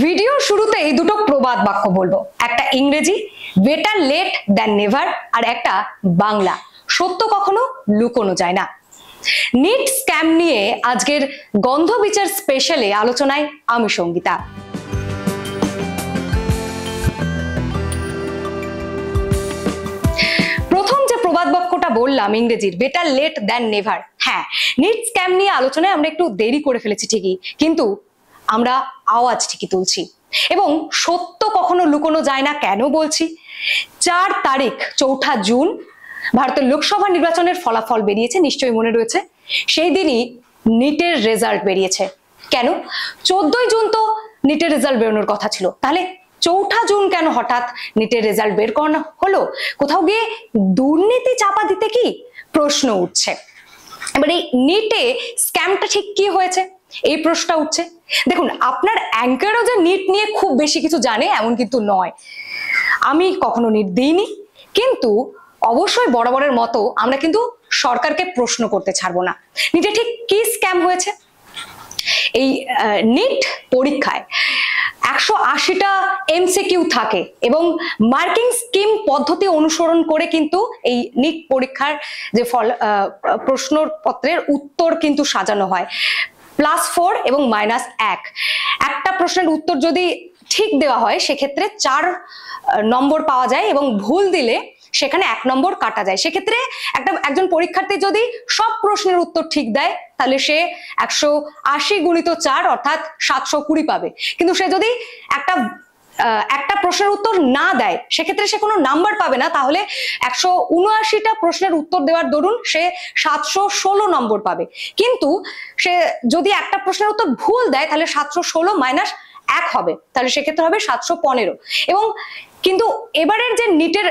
ভিডিওর শুরুতেই দুটো প্রবাদ বাক্য বলবো, একটা ইংরেজি বেটার লেট দ্যান নেভার, আর একটা বাংলা সত্য কখনো লুকোনো যায় না। নিট স্ক্যাম নিয়ে আজকের গন্ধ বিচার স্পেশালে আলোচনায় আমি সঙ্গীতা। প্রথম যে প্রবাদ বাক্যটা বললাম ইংরেজির বেটার লেট দ্যান নেভার, হ্যাঁ, নিট স্ক্যাম নিয়ে আলোচনায় আমরা একটু দেরি করে ফেলেছি ঠিকই, কিন্তু আমরা আওয়াজ ঠিকই তুলছি। এবং সত্য কখনো লুকোনো যায় না কেন বলছি? 4 তারিখ 4 জুন ভারতের লোকসভা নির্বাচনের ফলাফল বেরিয়েছে, নিশ্চয়ই মনে রয়েছে। সেই দিনই নিটের রেজাল্ট বেরিয়েছে। কেন? 14 জুন তো নিটের রেজাল্ট বেরোনোর কথা ছিল, তাহলে 4 জুন কেন হঠাৎ নিটের রেজাল্ট বের করানো হলো? কোথাও গিয়ে দুর্নীতি চাপা দিতে কি প্রশ্ন উঠছে। এবার এই নিটে স্ক্যামটা ঠিক কি হয়েছে এই প্রশ্নটা উঠছে। দেখুন, আপনার অ্যাঙ্কারও যে নিট নিয়ে খুব বেশি কিছু জানে এমন কিন্তু নয়। আমি কখনো নিট দিইনি, কিন্তু অবশ্যই বরাবরের মতো আমরা কিন্তু সরকারকে প্রশ্ন করতে ছাড়বো না। নিটে ঠিক কি স্ক্যাম হয়েছে? এই নিট পরীক্ষায় 180টা এমসিকিউ থাকে এবং মার্কিং স্কিম পদ্ধতি অনুসরণ করে কিন্তু এই নিট পরীক্ষার যে প্রশ্নর পত্রের উত্তর কিন্তু সাজানো হয়। +4 এবং -1, একটা প্রশ্নের উত্তর যদি ঠিক দেওয়া হয় সেক্ষেত্রে 4 নম্বর পাওয়া যায় এবং ভুল দিলে সেখানে 1 নম্বর কাটা যায়। সেক্ষেত্রে একজন পরীক্ষার্থী যদি সব প্রশ্নের উত্তর ঠিক দেয় তাহলে সে 180 × 4 অর্থাৎ 720 পাবে। কিন্তু সে যদি একটা প্রশ্নের উত্তর না দেয় সেক্ষেত্রে সে কোনো নাম্বার পাবে না, তাহলে 179টা প্রশ্নের উত্তর দেওয়ার দরুন সে 716 নম্বর পাবে। কিন্তু সে যদি একটা প্রশ্নের উত্তর ভুল দেয় তাহলে 716 - 1 হবে, তাহলে সেক্ষেত্রে হবে 715। এবং কিন্তু এবারের যে নিটের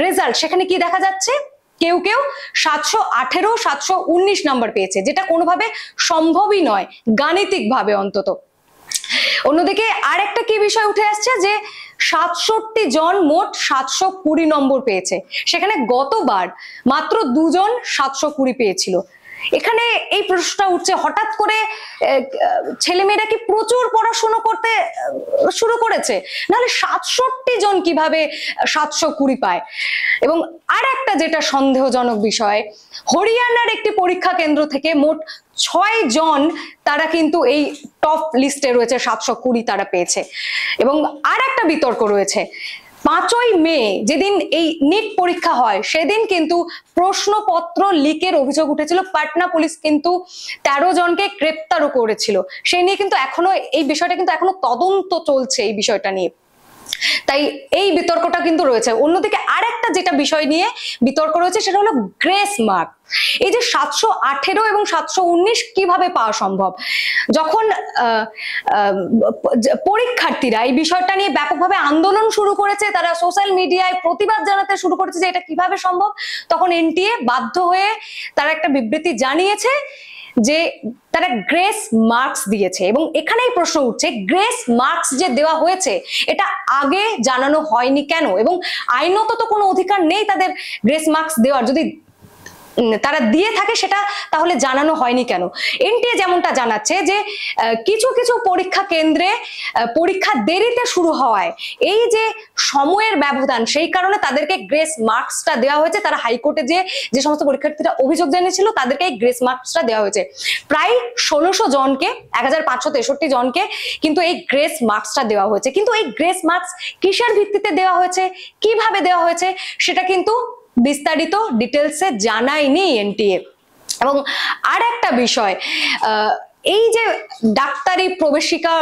রেজাল্ট সেখানে কি দেখা যাচ্ছে, কেউ কেউ 718, 719 নাম্বার পেয়েছে, যেটা কোনোভাবে সম্ভবই নয় গাণিতিক ভাবে অন্তত। অন্যদিকে আরেকটা কি বিষয় উঠে আসছে যে 67 জন মোট 720 নম্বর পেয়েছে, সেখানে গতবার মাত্র 2 জন 720 পেয়েছিল। এখানে এই প্রশ্নটা উঠছে, হঠাৎ করে ছেলেমেয়েরা কি প্রচুর পড়াশোনা করতে শুরু করেছে? নাহলে 67 জন কিভাবে 720 পায়? এবং আর একটা যেটা সন্দেহজনক বিষয়, হরিয়ানার একটি পরীক্ষা কেন্দ্র থেকে মোট 6 জন তারা কিন্তু এই টপ লিস্টে রয়েছে, 720 তারা পেয়েছে। এবং আর একটা বিতর্ক রয়েছে, 5ই মে যেদিন এই নিট পরীক্ষা হয় সেদিন কিন্তু প্রশ্নপত্র লিকের অভিযোগ উঠেছিল। পাটনা পুলিশ কিন্তু 13 জনকে গ্রেপ্তারও করেছিল। সেই নিয়ে কিন্তু এখনো এই বিষয়টা কিন্তু এখনো তদন্ত চলছে এই বিষয়টা নিয়ে, তাই এই বিতর্কটা কিন্তু রয়েছে। অন্যদিকে আরেকটা যেটা বিষয় নিয়ে বিতর্ক রয়েছে সেটা হলো গ্রেস মার্ক। এই যে 718 এবং 719 কিভাবে পাওয়া সম্ভব? যখন পরীক্ষার্থীরা এই বিষয়টা নিয়ে ব্যাপকভাবে আন্দোলন শুরু করেছে, তারা সোশ্যাল মিডিয়ায় প্রতিবাদ জানাতে শুরু করেছে যে এটা কিভাবে সম্ভব, তখন এনটিএ বাধ্য হয়ে তারা একটা বিবৃতি জানিয়েছে যে তারা গ্রেস মার্কস দিয়েছে। এবং এখানেই প্রশ্ন উঠছে, গ্রেস মার্কস যে দেওয়া হয়েছে এটা আগে জানানো হয়নি কেন? এবং আইনত তো কোনো অধিকার নেই তাদের গ্রেস মার্কস দেওয়ার, যদি তারা দিয়ে থাকে সেটা তাহলে জানানো হয়নি কেন? এনটিএ যেমনটা জানাচ্ছে যে কিছু কিছু পরীক্ষা কেন্দ্রে পরীক্ষা দেরিতে শুরু হওয়ায় এই যে সময়ের ব্যবধান, সেই কারণে তাদেরকে গ্রেস মার্কসটা দেওয়া হয়েছে। তারা হাইকোর্টে যে সমস্ত পরীক্ষার্থীরা অভিযোগ জানিয়েছিল তাদেরকে এই গ্রেস মার্কসটা দেওয়া হয়েছে। প্রায় 1600 জনকে, 1563 জনকে কিন্তু এই গ্রেস মার্কসটা দেওয়া হয়েছে। কিন্তু এই গ্রেস মার্কস কিসের ভিত্তিতে দেওয়া হয়েছে, কিভাবে দেওয়া হয়েছে সেটা কিন্তু বিস্তারিত ডিটেলসে জানায়নি এনটিএ। এবং আর একটা বিষয়, এই যে ডাক্তারি প্রবেশিকা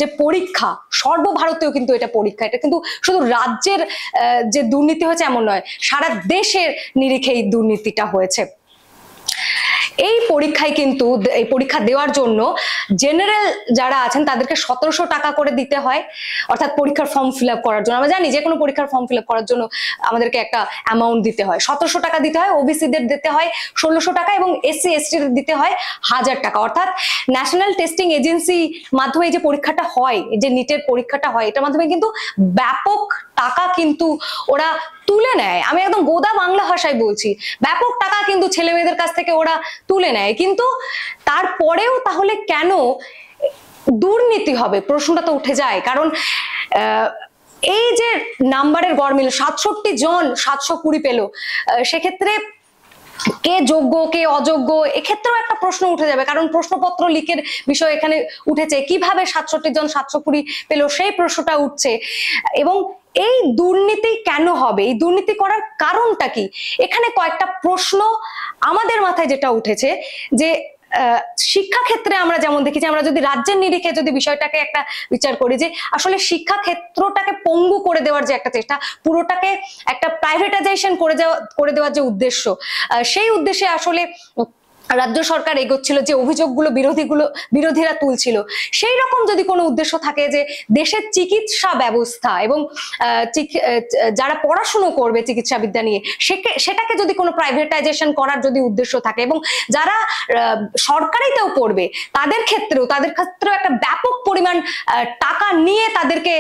যে পরীক্ষা, সর্বভারতীয় কিন্তু এটা পরীক্ষা, এটা কিন্তু শুধু রাজ্যের যে দুর্নীতি হয়েছে এমন নয়, সারা দেশের নিরিখে এই দুর্নীতিটা হয়েছে। এই পরীক্ষায় কিন্তু এই পরীক্ষা দেওয়ার জন্য জেনারেল যারা আছেন তাদেরকে 1700 টাকা করে দিতে হয়, অর্থাৎ পরীক্ষার ফর্ম ফিল আপ করার জন্য। আমরা জানি যে কোনো পরীক্ষার ফর্ম ফিল আপ করার জন্য আমাদেরকে একটা অ্যামাউন্ট দিতে হয়, 1700 টাকা দিতে হয়। ওবিসিদের দিতে হয় 1600 টাকা এবং এসসি এসটি দিতে হয় 1000 টাকা। অর্থাৎ ন্যাশনাল টেস্টিং এজেন্সি মাধ্যমে এই যে পরীক্ষাটা হয়, যে নিটের পরীক্ষাটা হয়, এটার মাধ্যমে কিন্তু ব্যাপক টাকা কিন্তু ওরা তুলে নেয়। আমি একদম গোদা বাংলা ভাষায় বলছি, ব্যাপক টাকা কিন্তু ছেলে মেয়েদের কাছ থেকে ওরা তুলে নেয়। কিন্তু তারপরেও তাহলে কেন দুর্নীতি হবে, প্রশ্নটা তো উঠে যায়। কারণ এই যে নাম্বারের গড়মিল, 67 জন 720 পেল, সেক্ষেত্রে কে যোগ্য কে অযোগ্য এক্ষেত্রেও একটা প্রশ্ন উঠে যাবে। কারণ প্রশ্নপত্র লিকের বিষয় এখানে উঠেছে, কিভাবে 67 জন 720 পেল সেই প্রশ্নটা উঠছে। এবং এই দুর্নীতি কেন হবে, এই দুর্নীতি করার কারণটা কি, এখানে কয়েকটা প্রশ্ন আমাদের মাথায় যেটা উঠেছে যে শিক্ষা ক্ষেত্রে আমরা যেমন দেখেছি, আমরা যদি রাজ্যের নিরিখে যদি বিষয়টাকে একটা বিচার করি, যে আসলে শিক্ষা ক্ষেত্রটাকে পঙ্গু করে দেওয়ার যে একটা চেষ্টা, পুরোটাকে একটা প্রাইভেটাইজেশন করে দেওয়ার যে উদ্দেশ্য, সেই উদ্দেশ্যে আসলে রাজ্য সরকার এগোচ্ছিল, যে অভিযোগগুলো বিরোধীরা তুলছিল, সেই রকম যদি কোনো উদ্দেশ্য থাকে যে দেশের চিকিৎসা ব্যবস্থা এবং যারা পড়াশুনো করবে চিকিৎসা বিদ্যা নিয়ে সেটাকে যদি কোনো প্রাইভেটাইজেশন করার যদি উদ্দেশ্য থাকে, এবং যারা সরকারিতেও পড়বে তাদের ক্ষেত্রেও একটা ব্যাপক পরিমাণ টাকা নিয়ে তাদেরকে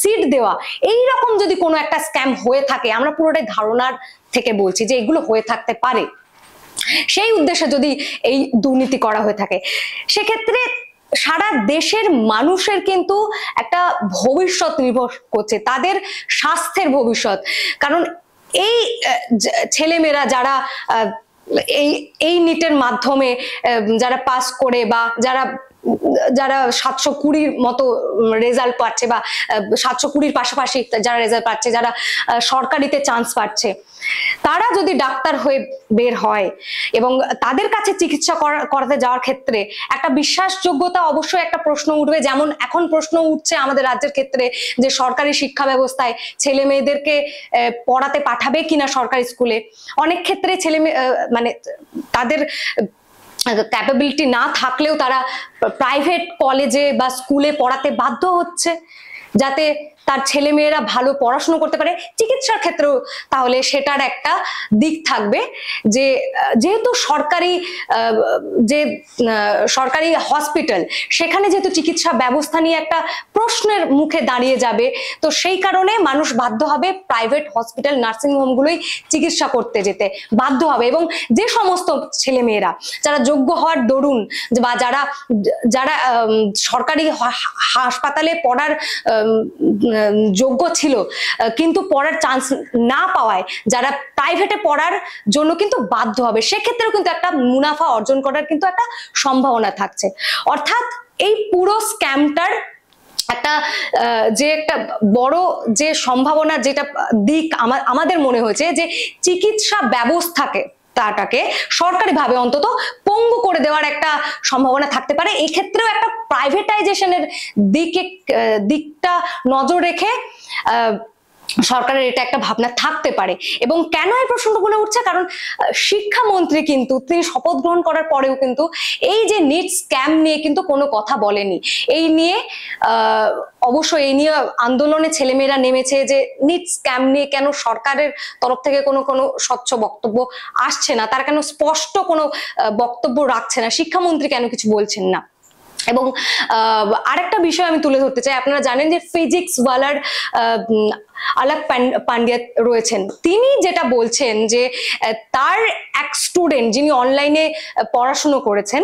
সিট দেওয়া, এই রকম যদি কোনো একটা স্ক্যাম হয়ে থাকে, আমরা পুরোটাই ধারণার থেকে বলছি যে এগুলো হয়ে থাকতে পারে, সেই উদ্দেশ্যে যদি এই দুর্নীতি করা হয়ে থাকে, সেক্ষেত্রে সারা দেশের মানুষের কিন্তু একটা ভবিষ্যৎ নির্ভর করছে, তাদের স্বাস্থ্যের ভবিষ্যৎ। কারণ এই ছেলেমেয়েরা যারা এই নিটের মাধ্যমে যারা পাস করে বা যারা 720 মতো রেজাল্ট পাচ্ছে, বা 720 পাশাপাশি যারা রেজাল্ট পাচ্ছে, যারা সরকারিতে চান্স পাচ্ছে, তারা যদি ডাক্তার হয়ে বের হয় এবং তাদের কাছে চিকিৎসা করাতে যাওয়ার ক্ষেত্রে একটা বিশ্বাসযোগ্যতা অবশ্যই একটা প্রশ্ন উঠবে। যেমন এখন প্রশ্ন উঠছে আমাদের রাজ্যের ক্ষেত্রে যে সরকারি শিক্ষা ব্যবস্থায় ছেলে মেয়েদেরকে পড়াতে পাঠাবে কিনা সরকারি স্কুলে। অনেক ক্ষেত্রে মানে তাদের ক্যাপাবিলিটি না থাকলেও তারা প্রাইভেট কলেজে বা স্কুলে পড়াতে বাধ্য হচ্ছে, যাতে তার ছেলে মেয়েরা ভালো পড়াশোনা করতে পারে। চিকিৎসার ক্ষেত্রেও তাহলে সেটার একটা দিক থাকবে, যে যেহেতু সরকারি হসপিটাল, সেখানে যেহেতু চিকিৎসা ব্যবস্থা নিয়ে একটা প্রশ্নের মুখে দাঁড়িয়ে যাবে, তো সেই কারণে মানুষ বাধ্য হবে প্রাইভেট হসপিটাল নার্সিং হোমগুলোই চিকিৎসা করতে যেতে বাধ্য হবে। এবং যে সমস্ত ছেলে মেয়েরা যারা যোগ্য হওয়ার দরুন বা যারা সরকারি হাসপাতালে পড়ার যোগ্য ছিল কিন্তু পড়ার চান্স না পাওয়ায় যারা প্রাইভেটে পড়ার জন্য কিন্তু বাধ্য হবে, সেক্ষেত্রেও কিন্তু একটা মুনাফা অর্জন করার কিন্তু একটা সম্ভাবনা থাকছে। অর্থাৎ এই পুরো স্ক্যামটার একটা বড় যে সম্ভাবনা, যেটা দিক আমাদের মনে হয়েছে, যে চিকিৎসা ব্যবস্থাকে সরকারিভাবে অন্তত পঙ্গু করে দেওয়ার একটা সম্ভাবনা থাকতে পারে। এই ক্ষেত্রেও একটা প্রাইভেটাইজেশনের দিকটা নজর রেখে সরকারের এটা একটা ভাবনা থাকতে পারে। এবং কেন এই প্রশ্নগুলো উঠছে, কারণ শিক্ষামন্ত্রী কিন্তু তিনি শপথ গ্রহণ করার পরেও কিন্তু এই যে নিট স্ক্যাম নিয়ে কিন্তু কোনো কথা বলেনি। এই নিয়ে অবশ্যই এই নিয়ে আন্দোলনে ছেলেমেয়েরা নেমেছে, যে নিট স্ক্যাম নিয়ে কেন সরকারের তরফ থেকে কোনো স্বচ্ছ বক্তব্য আসছে না, তারা কেন স্পষ্ট কোনো বক্তব্য রাখছে না, শিক্ষামন্ত্রী কেন কিছু বলছেন না। এবং আরেকটা বিষয় আমি তুলে ধরতে চাই, আপনারা জানেন যে ফিজিক্স ওয়ালার আলাক পান্ডিয়া রয়েছেন, তিনি যেটা বলছেন যে তার এক স্টুডেন্ট যিনি অনলাইনে পড়াশুনো করেছেন,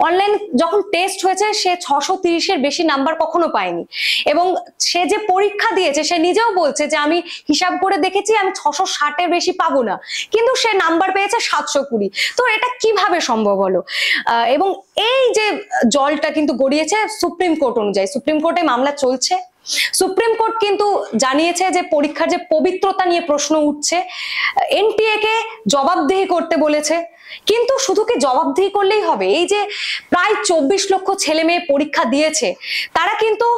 অনলাইন যখন টেস্ট হয়েছে সে 630-এর বেশি নাম্বার কখনো পায়নি, এবং সে যে পরীক্ষা দিয়েছে সে নিজেও বলছে যে আমি হিসাব করে দেখেছি আমি 660-এর বেশি পাবো না, কিন্তু সে নাম্বার পেয়েছে 720। তো এটা কিভাবে সম্ভব হলো? এবং এই যে জলটা কিন্তু গড়িয়েছে সুপ্রিম কোর্ট অনুযায়ী, সুপ্রিম কোর্টে মামলা চলছে। সুপ্রিম কোর্ট কিন্তু জানিয়েছে যে পরীক্ষার যে পবিত্রতা নিয়ে প্রশ্ন উঠছে, এনটিএ কে জবাবদিহি করতে বলেছে। কিন্তু শুধু কি জবাবদিহি করলেই হবে? এই যে প্রায় 24 লক্ষ ছেলে মেয়ে পরীক্ষা দিয়েছে, তারা কিন্তু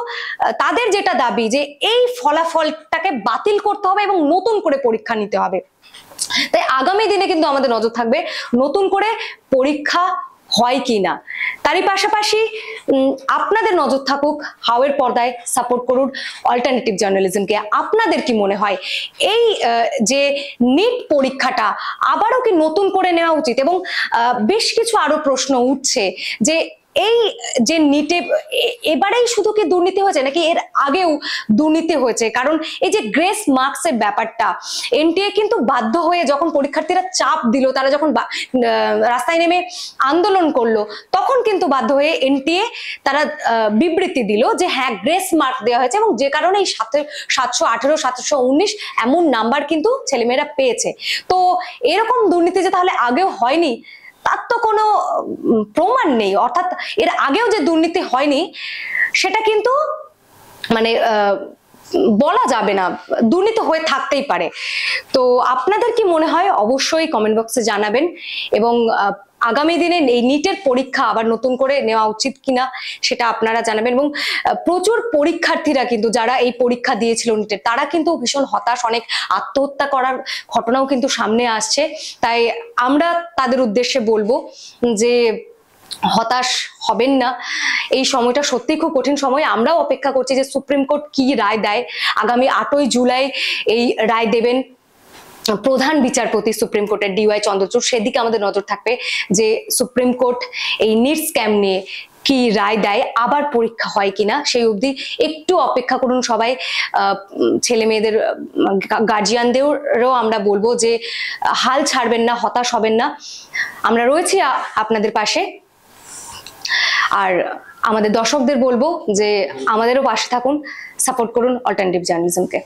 তাদের যেটা দাবি যে এই ফলাফলটাকে বাতিল করতে হবে এবং নতুন করে পরীক্ষা নিতে হবে। তাই আগামী দিনে কিন্তু আমাদের নজর থাকবে নতুন করে পরীক্ষা হয় কিনা। তারই পাশাপাশি আপনাদের নজর থাকুক হাওয়ের পর্দায়, সাপোর্ট করুন অল্টারনেটিভ জার্নালিজমকে। আপনাদের কি মনে হয় এই যে নিট পরীক্ষাটা আবারও কি নতুন করে নেওয়া উচিত? এবং বেশ কিছু আরো প্রশ্ন উঠছে যে এই যে নিটে এবারেই শুধু কি দুর্নীতি হয়েছে নাকি এর আগেও দুর্নীতি হয়েছে? কারণ এই যে গ্রেস মার্কসের ব্যাপারটা, এনটিএ কিন্তু বাধ্য হয়ে যখন পরীক্ষার্থীরা চাপ দিল, তারা যখন রাস্তায় নেমে আন্দোলন করলো, তখন কিন্তু বাধ্য হয়ে এনটিএ তারা বিবৃতি দিল যে হ্যাঁ গ্রেস মার্ক দেওয়া হয়েছে, এবং যে কারণে এই 718 719 এমন নাম্বার কিন্তু ছেলেমেয়েরা পেয়েছে। তো এরকম দুর্নীতি যে তাহলে আগেও হয়নি তার তো কোনো প্রমাণ নেই, অর্থাৎ এর আগেও যে দুর্নীতি হয়নি সেটা কিন্তু মানে বলা যাবে না, দুর্নীতি হয়ে থাকতেই পারে। তো আপনাদের কি মনে হয় অবশ্যই কমেন্ট বক্সে জানাবেন, এবং আগামী দিনে এই নিটের পরীক্ষা আবার নতুন করে নেওয়া উচিত কিনা সেটা আপনারা জানাবেন। এবং প্রচুর পরীক্ষার্থীরা কিন্তু যারা এই পরীক্ষা দিয়েছিল নিটের, তারা কিন্তু ভীষণ হতাশ, অনেক আত্মহত্যা করার ঘটনাও কিন্তু সামনে আসছে। তাই আমরা তাদের উদ্দেশ্যে বলবো যে হতাশ হবেন না, এই সময়টা সত্যি খুব কঠিন সময়। আমরাও অপেক্ষা করছি যে সুপ্রিম কোর্ট কি রায় দেয়। আগামী 8ই জুলাই এই রায় দেবেন প্রধান বিচারপতি সুপ্রিম কোর্টের ডিওয়াই চন্দ্রচূড়, সেদিকে আমাদের নজর থাকবে যে সুপ্রিম কোর্ট এই নিট স্ক্যাম নিয়ে কি রায় দেয়, আবার পরীক্ষা হয় কিনা, সেই অবধি একটু অপেক্ষা করুন সবাই। ছেলে মেয়েদের গার্জিয়ানদেরও আমরা বলবো যে হাল ছাড়বেন না, হতাশ হবেন না, আমরা রয়েছি আপনাদের পাশে। আর আমাদের দর্শকদের বলবো যে আমাদেরও পাশে থাকুন, সাপোর্ট করুন অল্টারনেটিভ জার্নালিজমকে।